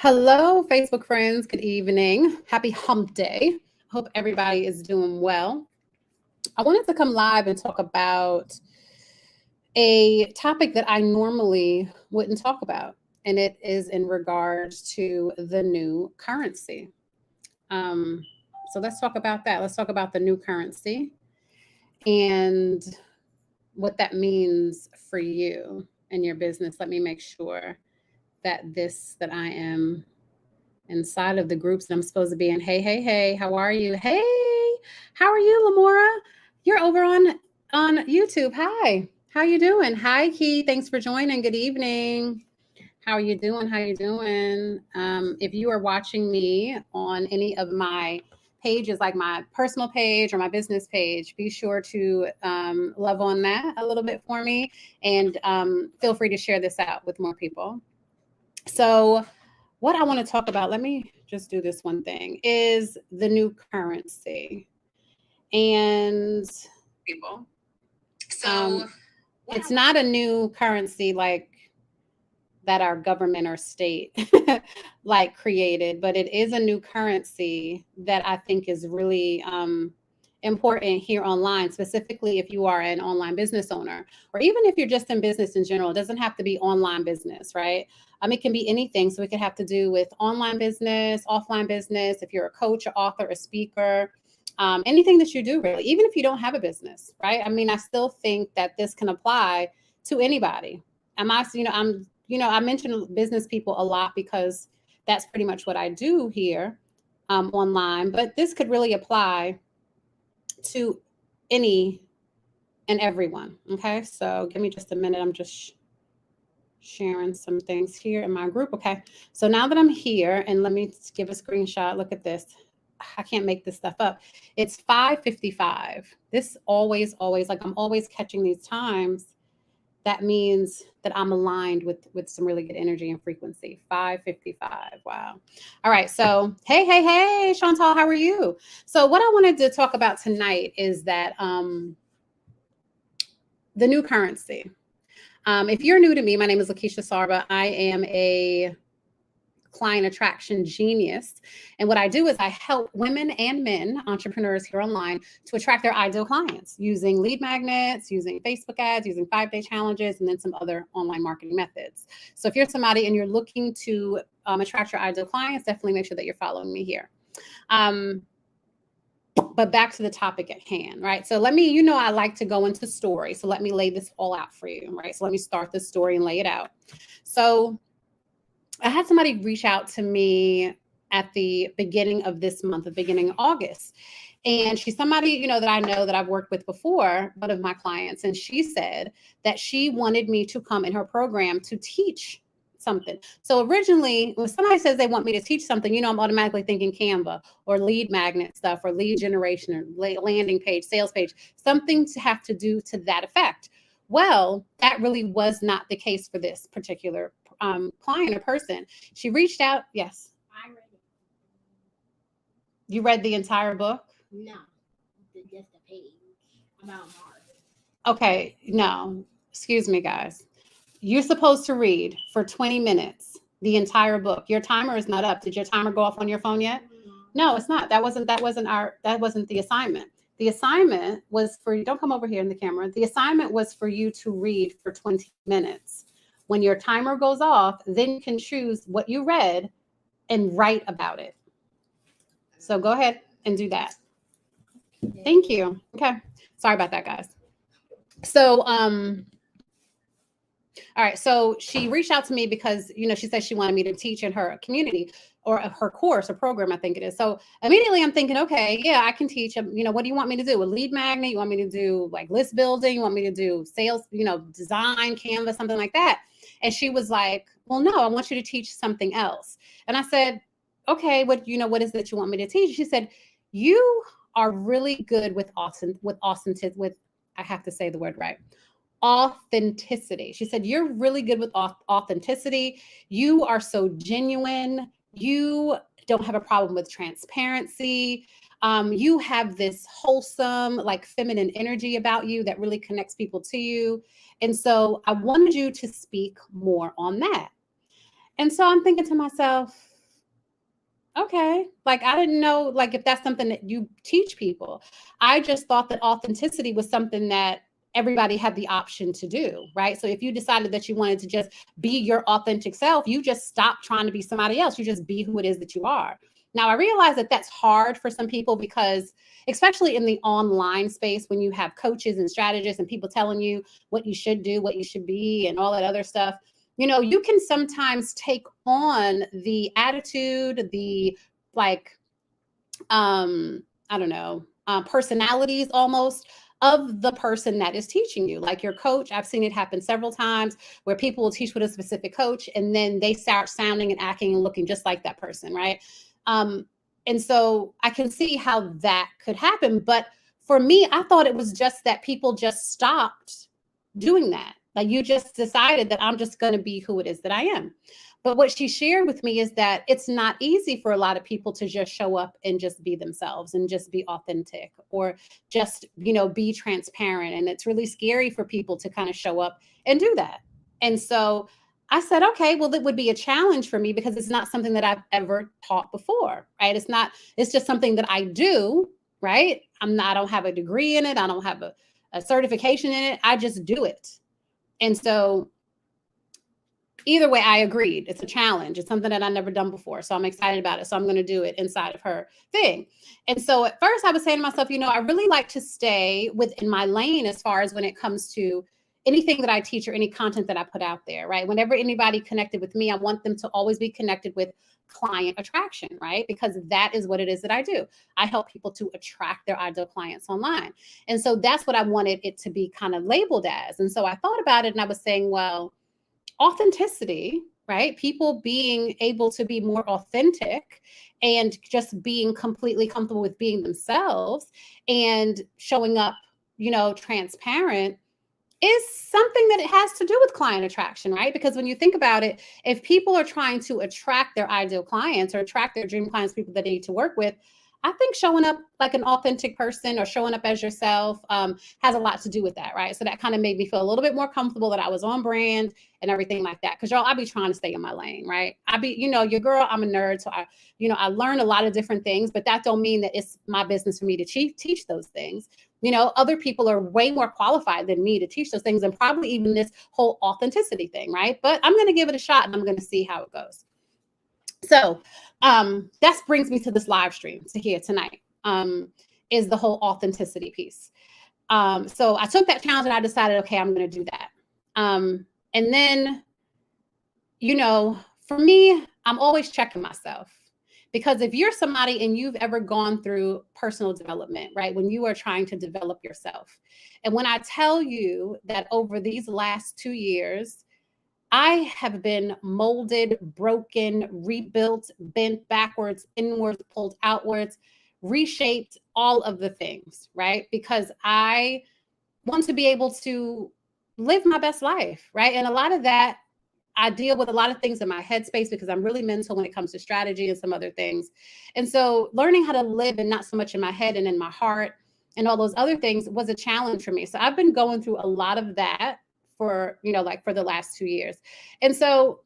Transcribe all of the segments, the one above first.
Hello, Facebook friends. Good evening. Happy hump day. Hope everybody is doing well. I wanted to come live and talk about a topic that I normally wouldn't talk about, and it is in regards to the new currency. Um, so let's talk about that. Let's talk about the new currency and what that means for you and your business. Let me make sure that I am inside of the groups that I'm supposed to be in. Hey, hey, hey, how are you? Hey, how are you, Lamora? You're over on YouTube. Hi. How you doing? Hi, Key. Thanks for joining. Good evening. How are you doing? How you doing? If you are watching me on any of my pages, like my personal page or my business page, be sure to love on that a little bit for me, and feel free to share this out with more people. So, what I want to talk about, let me just do this one thing, is the new currency. And people. So, it's not a new currency like that our government or state like created, but it is a new currency that I think is really important here online, specifically if you are an online business owner, or even if you're just in business in general. It doesn't have to be online business, right? It can be anything. So it could have to do with online business, offline business, if you're a coach, an author, a speaker, anything that you do, really, even if you don't have a business, right? I still think that this can apply to anybody. I mention business people a lot because that's pretty much what I do here online, but this could really apply to any and everyone. Okay, so give me just a minute. I'm just sharing some things here in my group. Okay, so now that I'm here, and let me give a screenshot. Look at this. I can't make this stuff up. It's 5:55. This always, like I'm always catching these times. That means that I'm aligned with some really good energy and frequency. 5:55. Wow. All right. So hey, Chantal, how are you? So what I wanted to talk about tonight is that the new currency. If you're new to me, my name is Lakeisha Sarba. I am a client attraction genius. And what I do is I help women and men, entrepreneurs here online, to attract their ideal clients using lead magnets, using Facebook ads, using 5-day challenges, and then some other online marketing methods. So if you're somebody and you're looking to attract your ideal clients, definitely make sure that you're following me here. But back to the topic at hand, right? So I like to go into story. So let me lay this all out for you, right? So let me start the story and lay it out. So I had somebody reach out to me at the beginning of this month, the beginning of August. And she's somebody, that I know that I've worked with before, one of my clients. And she said that she wanted me to come in her program to teach something. So originally, when somebody says they want me to teach something, I'm automatically thinking Canva or lead magnet stuff or lead generation or landing page, sales page, something to have to do to that effect. Well, that really was not the case for this particular client or person. She reached out. Yes. I read it. You read the entire book? No, just a page about Mars. Okay, no. Excuse me, guys. You're supposed to read for 20 minutes the entire book. Your timer is not up. Did your timer go off on your phone yet? No, it's not. That wasn't the assignment. The assignment was for you. Don't come over here in the camera. The assignment was for you to read for 20 minutes. When your timer goes off, then you can choose what you read and write about it. So go ahead and do that. Thank you. Okay. Sorry about that, guys. So, all right. So she reached out to me because, she said she wanted me to teach in her community or her course or program, I think it is. So immediately I'm thinking, okay, yeah, I can teach. What do you want me to do? A lead magnet? You want me to do like list building? You want me to do sales, design, Canvas, something like that? And she was like, well, no, I want you to teach something else. And I said, okay, what is that you want me to teach? She said, you are really good with I have to say the word right. Authenticity. She said, you're really good with authenticity. You are so genuine. You don't have a problem with transparency. You have this wholesome, like feminine energy about you that really connects people to you. And so I wanted you to speak more on that. And so I'm thinking to myself, Okay. Like, I didn't know, like, if that's something that you teach people. I just thought that authenticity was something that everybody had the option to do, right? So if you decided that you wanted to just be your authentic self, you just stop trying to be somebody else. You just be who it is that you are. Now, I realize that that's hard for some people because, especially in the online space, when you have coaches and strategists and people telling you what you should do, what you should be, and all that other stuff, you can sometimes take on the attitude, the like, I don't know, personalities almost of the person that is teaching you. Like your coach, I've seen it happen several times where people will teach with a specific coach and then they start sounding and acting and looking just like that person, right? Um, and so I can see how that could happen. But for me, I thought it was just that people just stopped doing that. Like you just decided that I'm just going to be who it is that I am. But what she shared with me is that it's not easy for a lot of people to just show up and just be themselves and just be authentic or just, be transparent. And it's really scary for people to kind of show up and do that. And so I said, okay, well, it would be a challenge for me because it's not something that I've ever taught before, right? It's just something that I do, right? I don't have a degree in it. I don't have a certification in it. I just do it. And so either way, I agreed. It's a challenge. It's something that I've never done before. So I'm excited about it. So I'm going to do it inside of her thing. And so at first I was saying to myself, I really like to stay within my lane as far as when it comes to anything that I teach or any content that I put out there, right? Whenever anybody connected with me, I want them to always be connected with client attraction, right? Because that is what it is that I do. I help people to attract their ideal clients online. And so that's what I wanted it to be kind of labeled as. And so I thought about it and I was saying, well, authenticity, right? People being able to be more authentic and just being completely comfortable with being themselves and showing up, transparent is something that it has to do with client attraction, right? Because when you think about it, if people are trying to attract their ideal clients or attract their dream clients, people that they need to work with, I think showing up like an authentic person or showing up as yourself has a lot to do with that, right? So that kind of made me feel a little bit more comfortable that I was on brand and everything like that. Because y'all, I be trying to stay in my lane, right? Your girl, I'm a nerd, so I learn a lot of different things, but that don't mean that it's my business for me to teach those things. Other people are way more qualified than me to teach those things and probably even this whole authenticity thing, right? But I'm going to give it a shot and I'm going to see how it goes. So that brings me to this live stream to here tonight, is the whole authenticity piece. So I took that challenge and I decided, okay, I'm going to do that. And then, for me, I'm always checking myself. Because if you're somebody and you've ever gone through personal development, right, when you are trying to develop yourself, and when I tell you that over these last 2 years, I have been molded, broken, rebuilt, bent backwards, inwards, pulled outwards, reshaped, all of the things, right? Because I want to be able to live my best life, right? And a lot of that, I deal with a lot of things in my headspace because I'm really mental when it comes to strategy and some other things. And so learning how to live and not so much in my head and in my heart and all those other things was a challenge for me. So I've been going through a lot of that for, for the last 2 years. And so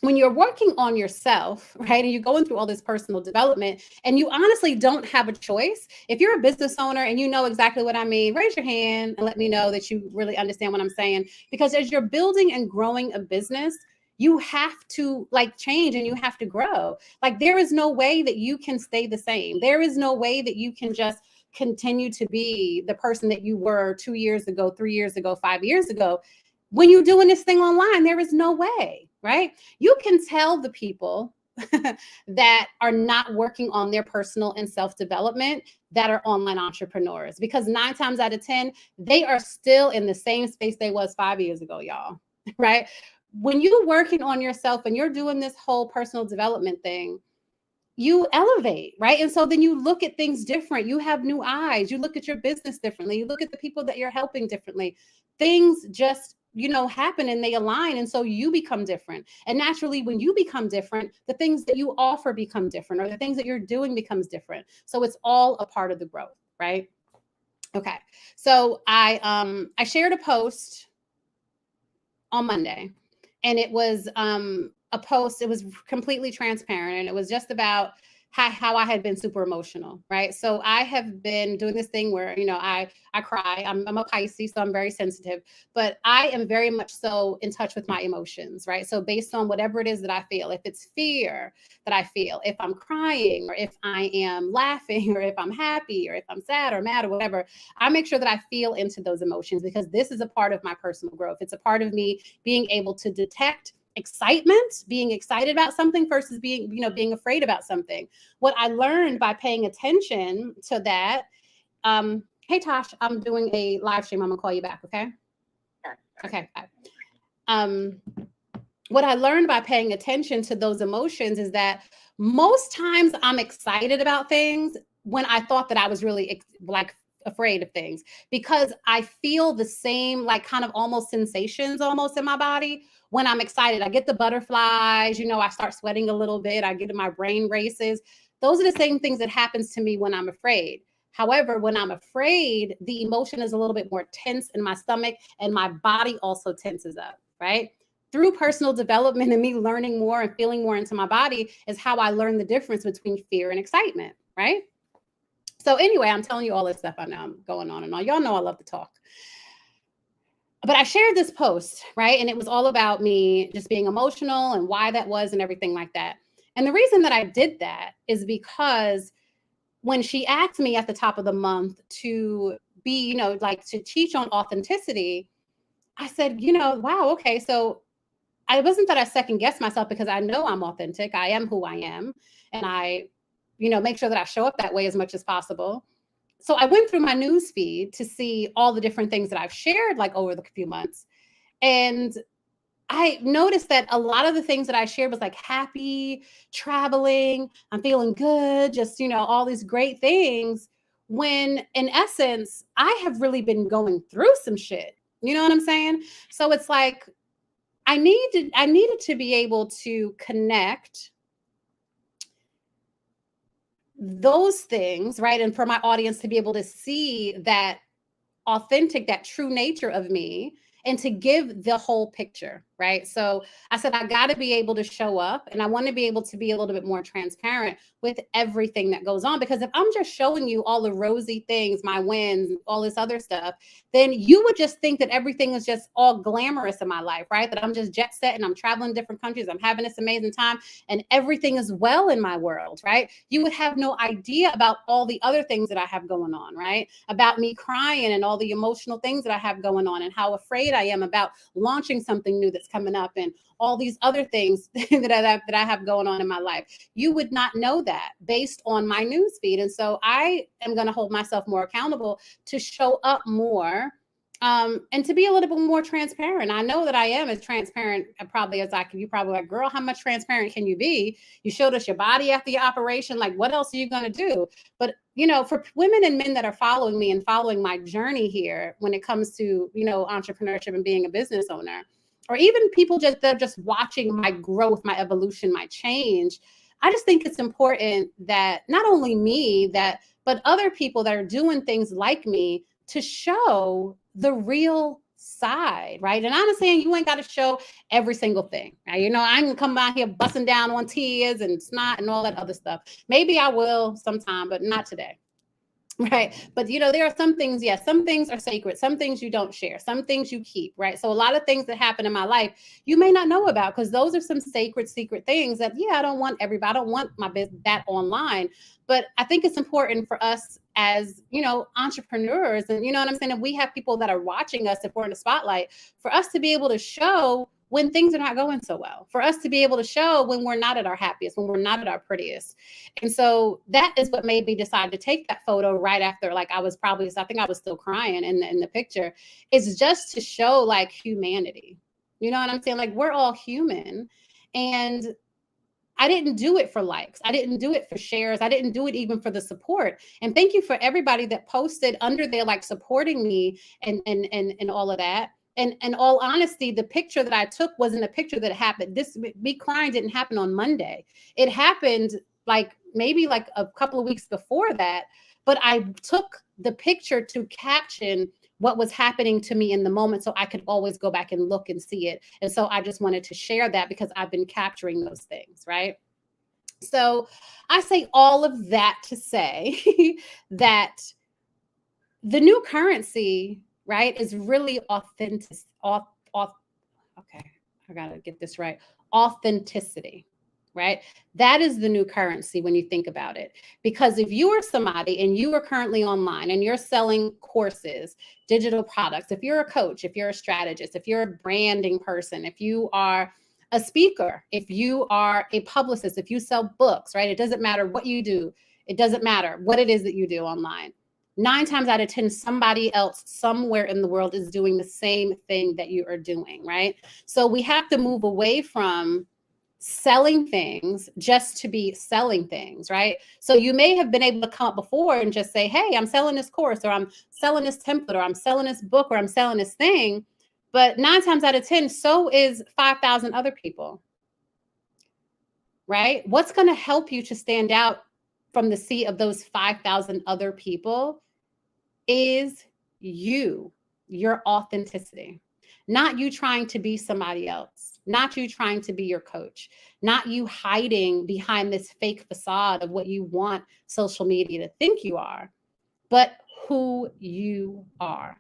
when you're working on yourself, right, and you're going through all this personal development and you honestly don't have a choice, if you're a business owner and you know exactly what I mean, raise your hand and let me know that you really understand what I'm saying. Because as you're building and growing a business, you have to change and you have to grow. Like there is no way that you can stay the same. There is no way that you can just continue to be the person that you were 2 years ago, 3 years ago, 5 years ago. When you're doing this thing online, there is no way, right? You can tell the people that are not working on their personal and self-development that are online entrepreneurs, because 9 times out of 10, they are still in the same space they was 5 years ago, y'all, right? When you're working on yourself and you're doing this whole personal development thing, you elevate, right? And so then you look at things different. You have new eyes. You look at your business differently. You look at the people that you're helping differently. Things just, happen and they align. And so you become different. And naturally, when you become different, the things that you offer become different, or the things that you're doing becomes different. So it's all a part of the growth, right? Okay. So I shared a post on Monday, and it was a post. It was completely transparent, and it was just about how I had been super emotional, right? So I have been doing this thing where, I cry. I'm a Pisces, so I'm very sensitive, but I am very much so in touch with my emotions, right? So based on whatever it is that I feel, if it's fear that I feel, if I'm crying, or if I am laughing, or if I'm happy, or if I'm sad or mad or whatever, I make sure that I feel into those emotions, because this is a part of my personal growth. It's a part of me being able to detect excitement, being excited about something versus being afraid about something. What I learned by paying attention to that, hey Tosh, I'm doing a live stream. I'm gonna call you back, okay? Okay. Bye. What I learned by paying attention to those emotions is that most times I'm excited about things when I thought that I was really like afraid of things, because I feel the same, like kind of almost sensations almost in my body when I'm excited. I get the butterflies, I start sweating a little bit. I get my brain races. Those are the same things that happens to me when I'm afraid. However, when I'm afraid, the emotion is a little bit more tense in my stomach, and my body also tenses up, right? Through personal development and me learning more and feeling more into my body is how I learned the difference between fear and excitement, right? So anyway, I'm telling you all this stuff. I know I'm going on and on. Y'all know I love to talk. But I shared this post, right? And it was all about me just being emotional and why that was and everything like that. And the reason that I did that is because when she asked me at the top of the month to be, like to teach on authenticity, I said, wow, okay. So I wasn't that I second guessed myself, because I know I'm authentic. I am who I am. And I, make sure that I show up that way as much as possible. So I went through my news feed to see all the different things that I've shared like over the few months. And I noticed that a lot of the things that I shared was like happy, traveling, I'm feeling good, just, all these great things. When in essence, I have really been going through some shit. You know what I'm saying? So it's like, I needed to be able to connect those things, right? And for my audience to be able to see that authentic, that true nature of me, and to give the whole picture, right? So I said, I got to be able to show up, and I want to be able to be a little bit more transparent with everything that goes on. Because if I'm just showing you all the rosy things, my wins, all this other stuff, then you would just think that everything is just all glamorous in my life, right? That I'm just jet set and I'm traveling different countries, I'm having this amazing time, and everything is well in my world, right? You would have no idea about all the other things that I have going on, right? About me crying and all the emotional things that I have going on, and how afraid I am about launching something new that's coming up, and all these other things that I have going on in my life. You would not know that based on my news feed. And so I am going to hold myself more accountable to show up more, and to be a little bit more transparent. I know that I am as transparent probably as I can. You probably like, girl, how much transparent can you be? You showed us your body after the operation. Like, what else are you going to do? But, for women and men that are following me and following my journey here when it comes to, entrepreneurship and being a business owner, or even people that are just watching my growth, my evolution, my change, I just think it's important that not only me, but other people that are doing things like me, to show the real side, right? And I'm not saying you ain't got to show every single thing. Right? I can come out here busting down on tears and snot and all that other stuff. Maybe I will sometime, but not today. Right. But, there are some things, yes, some things are sacred. Some things you don't share. Some things you keep. Right. So a lot of things that happen in my life, you may not know about, because those are some sacred, secret things that, I don't want everybody. I don't want my business that online. But I think it's important for us as, entrepreneurs, and you know what I'm saying? If we have people that are watching us, if we're in the spotlight, for us to be able to show when things are not going so well, for us to be able to show when we're not at our happiest, when we're not at our prettiest. And so that is what made me decide to take that photo right after, like I think I was still crying in the picture, is just to show like humanity. You know what I'm saying? Like, we're all human. And I didn't do it for likes. I didn't do it for shares. I didn't do it even for the support. And thank you for everybody that posted under there, like supporting me and all of that. And in all honesty, the picture that I took wasn't a picture that happened. This me crying didn't happen on Monday. It happened maybe a couple of weeks before that. But I took the picture to caption what was happening to me in the moment so I could always go back and look and see it. And so I just wanted to share that because I've been capturing those things, right? So I say all of that to say that the new currency, right, is really authentic. Okay, I gotta get this right. Authenticity, right? That is the new currency when you think about it. Because if you are somebody and you are currently online and you're selling courses, digital products, if you're a coach, if you're a strategist, if you're a branding person, if you are a speaker, if you are a publicist, if you sell books, right? It doesn't matter what you do. It doesn't matter what it is that you do online. 9 times out of 10, somebody else somewhere in the world is doing the same thing that you are doing, right? So we have to move away from selling things just to be selling things, right? So you may have been able to come up before and just say, hey, I'm selling this course, or I'm selling this template, or I'm selling this book, or I'm selling this thing. But 9 times out of 10, so is 5,000 other people, right? What's going to help you to stand out from the sea of those 5,000 other people is you, your authenticity, not you trying to be somebody else, not you trying to be your coach, not you hiding behind this fake facade of what you want social media to think you are, but who you are,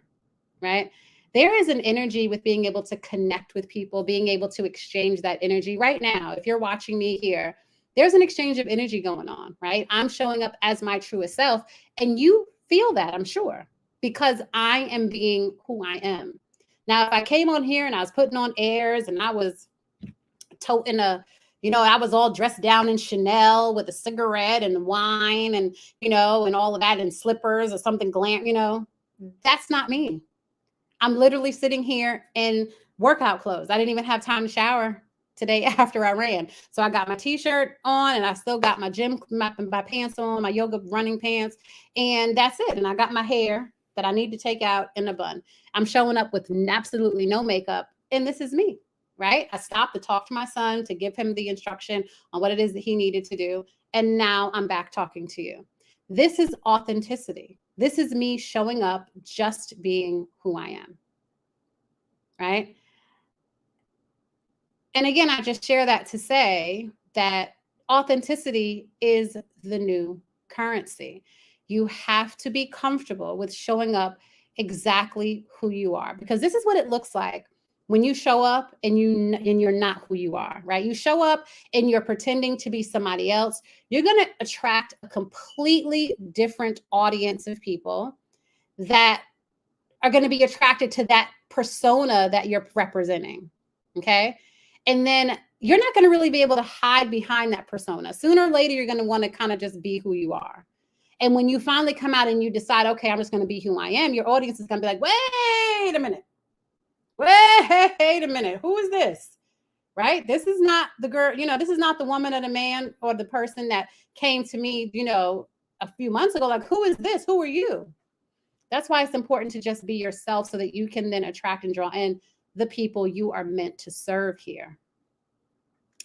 right? There is an energy with being able to connect with people, being able to exchange that energy right now. If you're watching me here, there's an exchange of energy going on, right? I'm showing up as my truest self, and you feel that, I'm sure, because I am being who I am. Now, if I came on here and I was putting on airs and I was toting I was all dressed down in Chanel with a cigarette and wine and, and all of that and slippers or something glam, that's not me. I'm literally sitting here in workout clothes. I didn't even have time to shower today after I ran. So I got my t-shirt on and I still got my my pants on, my yoga running pants, and that's it. And I got my hair that I need to take out in a bun. I'm showing up with absolutely no makeup, and this is me, right? I stopped to talk to my son to give him the instruction on what it is that he needed to do. And now I'm back talking to you. This is authenticity. This is me showing up, just being who I am, right? And again, I just share that to say that authenticity is the new currency. You have to be comfortable with showing up exactly who you are, because this is what it looks like when you show up and you're not who you are, right? You show up and you're pretending to be somebody else. You're going to attract a completely different audience of people that are going to be attracted to that persona that you're representing. Okay. And then you're not going to really be able to hide behind that persona. Sooner or later, you're going to want to kind of just be who you are. And when you finally come out and you decide, okay, I'm just going to be who I am, your audience is going to be like, wait a minute. Wait a minute. Who is this? Right? This is not the girl, this is not the woman or the man or the person that came to me, a few months ago. Like, who is this? Who are you? That's why it's important to just be yourself so that you can then attract and draw in the people you are meant to serve here,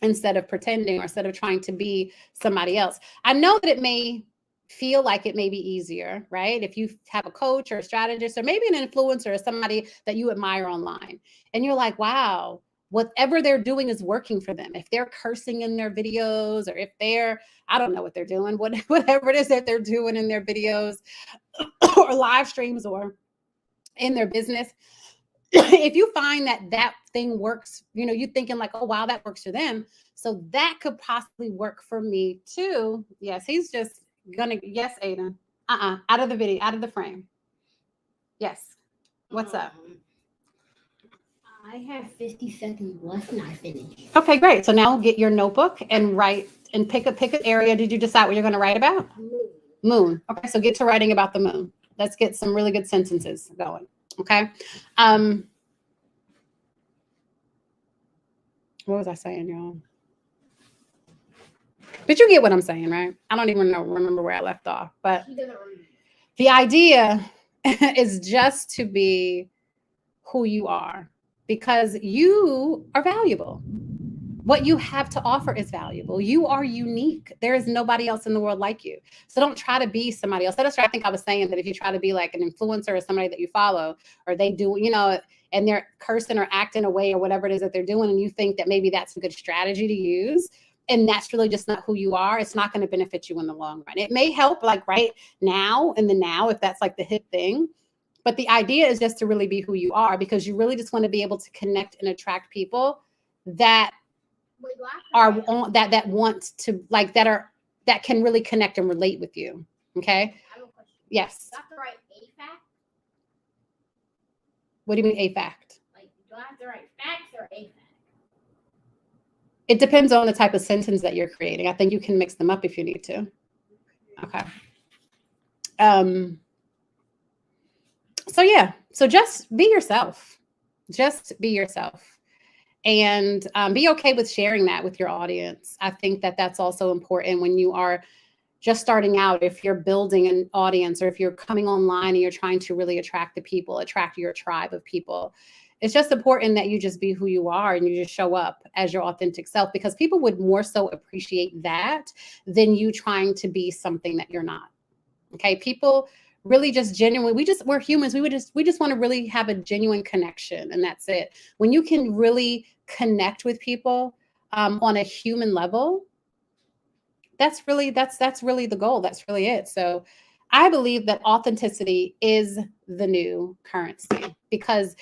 instead of pretending or instead of trying to be somebody else. I know that it may feel like it may be easier, right? If you have a coach or a strategist or maybe an influencer or somebody that you admire online, and you're like, wow, whatever they're doing is working for them. If they're cursing in their videos, or if they're, I don't know what they're doing, whatever it is that they're doing in their videos or live streams or in their business, if you find that thing works, you're thinking like, oh, wow, that works for them. So that could possibly work for me too. Yes, he's just yes, Aiden. Out of the video, out of the frame. Yes. What's up? I have 50 seconds left and I finish. Okay, great. So now get your notebook and write and pick an area. Did you decide what you're going to write about? Moon. Okay, so get to writing about the moon. Let's get some really good sentences going. Okay. What was I saying, y'all? But you get what I'm saying, right? I don't even remember where I left off. But the idea is just to be who you are, because you are valuable. What you have to offer is valuable. You are unique. There is nobody else in the world like you. So don't try to be somebody else. That's what I think I was saying, that if you try to be like an influencer or somebody that you follow, or they do, and they're cursing or acting away or whatever it is that they're doing, and you think that maybe that's a good strategy to use, and that's really just not who you are, it's not going to benefit you in the long run. It may help like right now, in the now, if that's like the hip thing. But the idea is just to really be who you are, because you really just want to be able to connect and attract people that are on that want to like that can really connect and relate with you. Okay. I have a question. Yes. Do I have to write a fact? What do you mean a fact? Like, do I have to write facts or a fact? It depends on the type of sentence that you're creating. I think you can mix them up if you need to. Okay. So yeah, so just be yourself. Just be yourself. And be okay with sharing that with your audience. I think that that's also important when you are just starting out. If you're building an audience, or if you're coming online and you're trying to really attract your tribe of people, it's just important that you just be who you are and you just show up as your authentic self, because people would more so appreciate that than you trying to be something that you're not. Okay. People really just genuinely, we're humans. We just want to really have a genuine connection, and that's it. When you can really connect with people on a human level, that's really the goal. That's really it. So I believe that authenticity is the new currency, because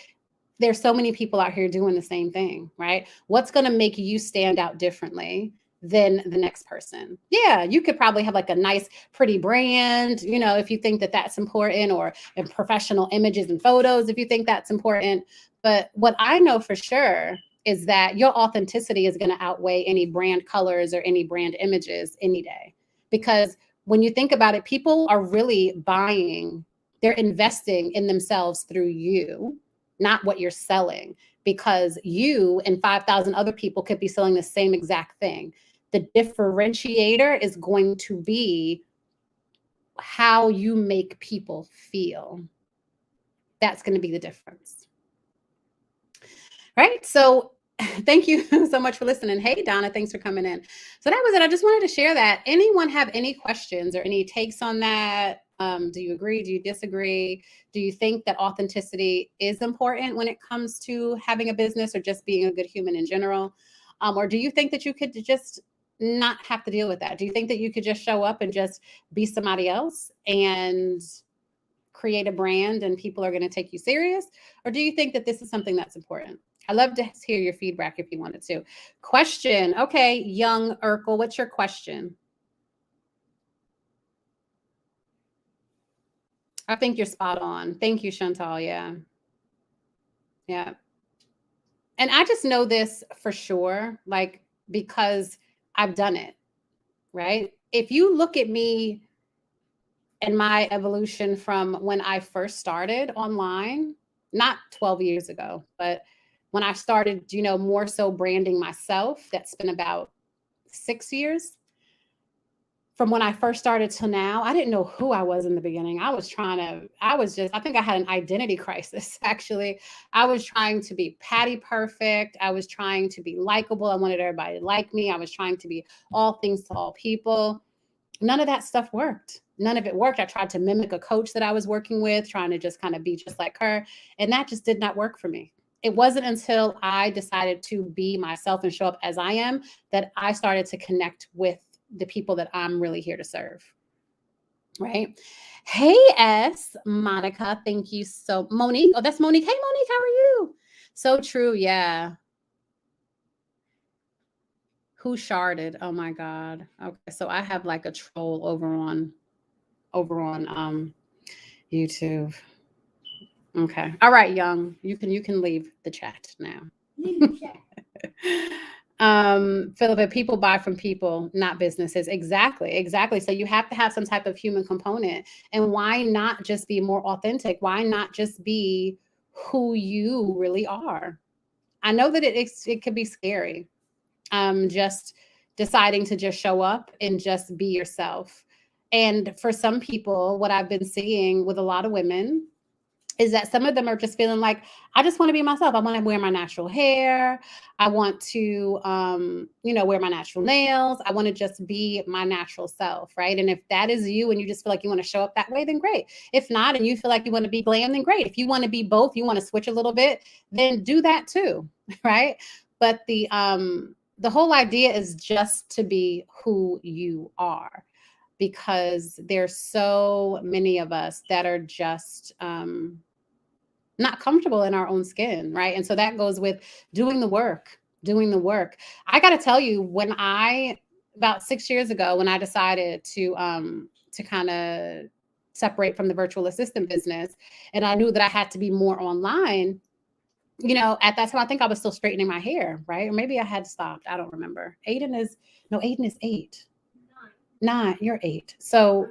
there's so many people out here doing the same thing, right? What's going to make you stand out differently than the next person? Yeah, you could probably have like a nice, pretty brand, if you think that that's important, or in professional images and photos, if you think that's important. But what I know for sure is that your authenticity is going to outweigh any brand colors or any brand images any day. Because when you think about it, people are really they're investing in themselves through you, not what you're selling, because you and 5,000 other people could be selling the same exact thing. The differentiator is going to be how you make people feel. That's going to be the difference. Right? So thank you so much for listening. Hey, Donna, thanks for coming in. So that was it. I just wanted to share that. Anyone have any questions or any takes on that? Do you agree? Do you disagree? Do you think that authenticity is important when it comes to having a business or just being a good human in general? Or do you think that you could just not have to deal with that? Do you think that you could just show up and just be somebody else and create a brand and people are going to take you serious? Or do you think that this is something that's important? I'd love to hear your feedback if you wanted to. Question. Okay, young Urkel, what's your question? I think you're spot on. Thank you, Chantal. Yeah. Yeah. And I just know this for sure, like, because I've done it, right? If you look at me and my evolution from when I first started online, not 12 years ago, but when I started, more so branding myself, that's been about 6 years. From when I first started till now, I didn't know who I was in the beginning. I think I had an identity crisis, actually. I was trying to be Patty perfect. I was trying to be likable. I wanted everybody to like me. I was trying to be all things to all people. None of that stuff worked. None of it worked. I tried to mimic a coach that I was working with, trying to just kind of be just like her. And that just did not work for me. It wasn't until I decided to be myself and show up as I am that I started to connect with the people that I'm really here to serve. Right. Hey, Monica. Thank you. So Monique. Oh, that's Monique. Hey, Monique, how are you? So true. Yeah. Who sharded? Oh my God. Okay. So I have like a troll over on YouTube. Okay. All right, Young. You can leave the chat now. Leave the chat. Philip, people buy from people, not businesses. Exactly. So you have to have some type of human component. And why not just be more authentic? Why not just be who you really are? I know that it could be scary. Just deciding to just show up and just be yourself. And for some people, what I've been seeing with a lot of women is that some of them are just feeling like, I just want to be myself. I want to wear my natural hair. I want to, wear my natural nails. I want to just be my natural self, right? And if that is you and you just feel like you want to show up that way, then great. If not, and you feel like you want to be glam, then great. If you want to be both, you want to switch a little bit, then do that too, right? But the whole idea is just to be who you are, because there's so many of us that are just not comfortable in our own skin, right? And so that goes with doing the work. I got to tell you, about 6 years ago, when I decided to kind of separate from the virtual assistant business, and I knew that I had to be more online, at that time, I think I was still straightening my hair, right? Or maybe I had stopped. I don't remember. Aiden is 8. 9, you're 8. So,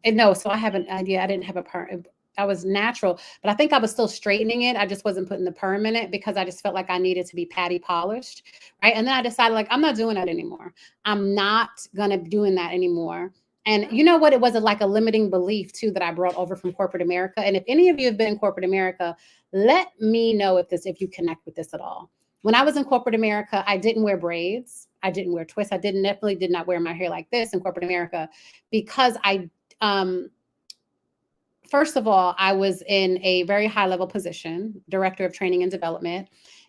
so I have an idea. I didn't have a perm. I was natural, but I think I was still straightening it. I just wasn't putting the perm in it because I just felt like I needed to be patty polished, right? And then I decided, like, I'm not doing that anymore. I'm not gonna be doing that anymore. And you know what? It was like a limiting belief too that I brought over from corporate America. And if any of you have been in corporate America, let me know if you connect with this at all. When I was in corporate America, I didn't wear braids. I didn't wear twists. I definitely did not wear my hair like this in corporate America, because first of all, I was in a very high level position, director of training and development.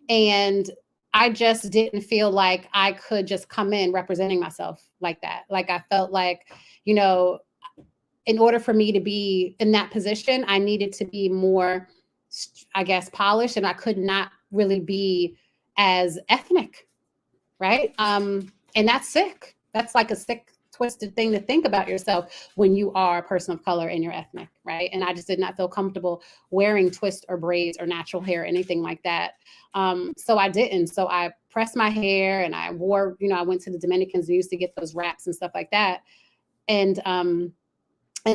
And I just didn't feel like I could just come in representing myself like that. Like, I felt like, in order for me to be in that position, I needed to be more, I guess, polished, and I could not really be as ethnic, right? And that's sick. That's like a sick, twisted thing to think about yourself when you are a person of color and you're ethnic, right? And I just did not feel comfortable wearing twists or braids or natural hair, anything like that. So I didn't. So I pressed my hair, and I wore, I went to the Dominicans and used to get those wraps and stuff like that. And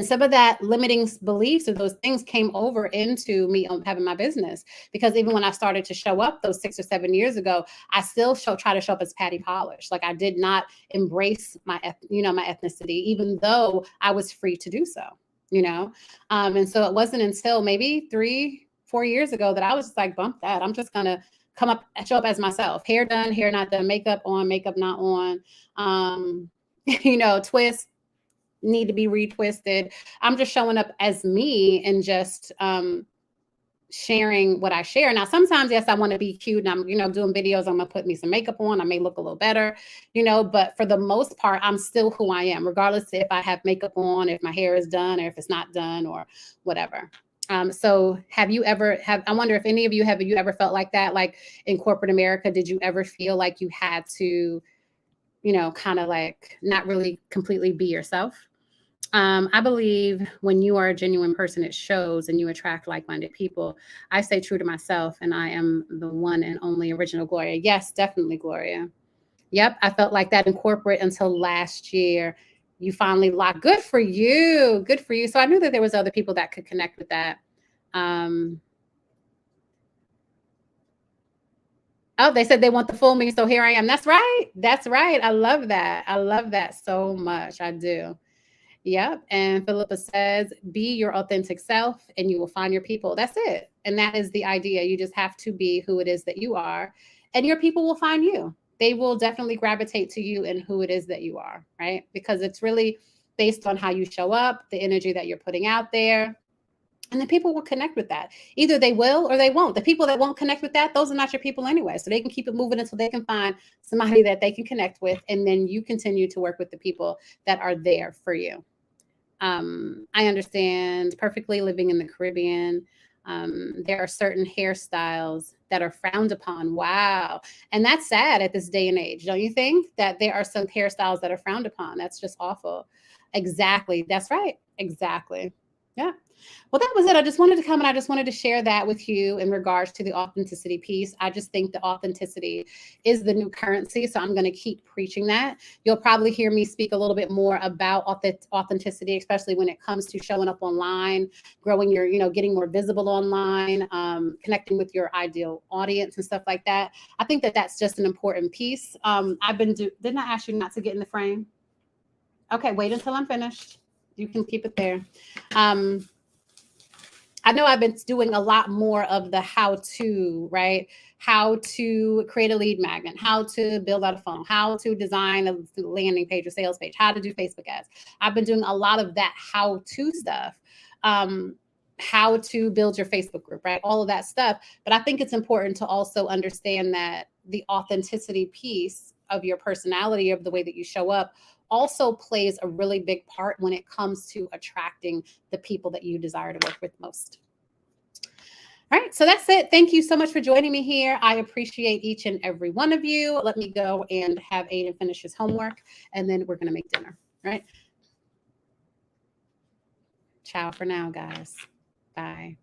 some of that limiting beliefs or those things came over into me having my business, because even when I started to show up those 6 or 7 years ago, I still try to show up as patty polished. Like, I did not embrace my ethnicity, even though I was free to do so, And so it wasn't until maybe 3-4 years ago that I was just like, bump that. I'm just going to show up as myself. Hair done, hair not done, makeup on, makeup not on, twist, need to be retwisted. I'm just showing up as me and just sharing what I share. Now, sometimes, yes, I want to be cute, and I'm, doing videos. I'm gonna put me some makeup on. I may look a little better, but for the most part, I'm still who I am, regardless if I have makeup on, if my hair is done, or if it's not done, or whatever. So I wonder if any of you, have you ever felt like that? Like, in corporate America, did you ever feel like you had to, kind of like not really completely be yourself? I believe when you are a genuine person, it shows, and you attract like-minded people. I stay true to myself, and I am the one and only original Gloria. Yes, definitely, Gloria. Yep, I felt like that in corporate until last year. You finally locked. Good for you. Good for you. So I knew that there was other people that could connect with that. Oh, they said they want the full me, so here I am. That's right. That's right. I love that. I love that so much. I do. Yep. And Philippa says, be your authentic self and you will find your people. That's it. And that is the idea. You just have to be who it is that you are, and your people will find you. They will definitely gravitate to you and who it is that you are, right? Because it's really based on how you show up, the energy that you're putting out there. And the people will connect with that. Either they will or they won't. The people that won't connect with that, those are not your people anyway. So they can keep it moving until they can find somebody that they can connect with. And then you continue to work with the people that are there for you. I understand perfectly living in the Caribbean. There are certain hairstyles that are frowned upon. Wow. And that's sad at this day and age. Don't you think that there are some hairstyles that are frowned upon? That's just awful. Exactly. That's right. Exactly. Yeah. Well, that was it. I just wanted to come and I just wanted to share that with you in regards to the authenticity piece. I just think the authenticity is the new currency. So I'm going to keep preaching that. You'll probably hear me speak a little bit more about authenticity, especially when it comes to showing up online, growing your, getting more visible online, connecting with your ideal audience and stuff like that. I think that that's just an important piece. Didn't I ask you not to get in the frame? Okay, wait until I'm finished. You can keep it there. I know I've been doing a lot more of the how to, right? How to create a lead magnet, how to build out a funnel, how to design a landing page or sales page, how to do Facebook ads. I've been doing a lot of that how to stuff. How to build your Facebook group, right? All of that stuff. But I think it's important to also understand that the authenticity piece of your personality, of the way that you show up, also plays a really big part when it comes to attracting the people that you desire to work with most. All right, so that's it. Thank you so much for joining me here. I appreciate each and every one of you. Let me go and have Aiden finish his homework, and then we're going to make dinner. All right. Ciao for now, guys. Bye.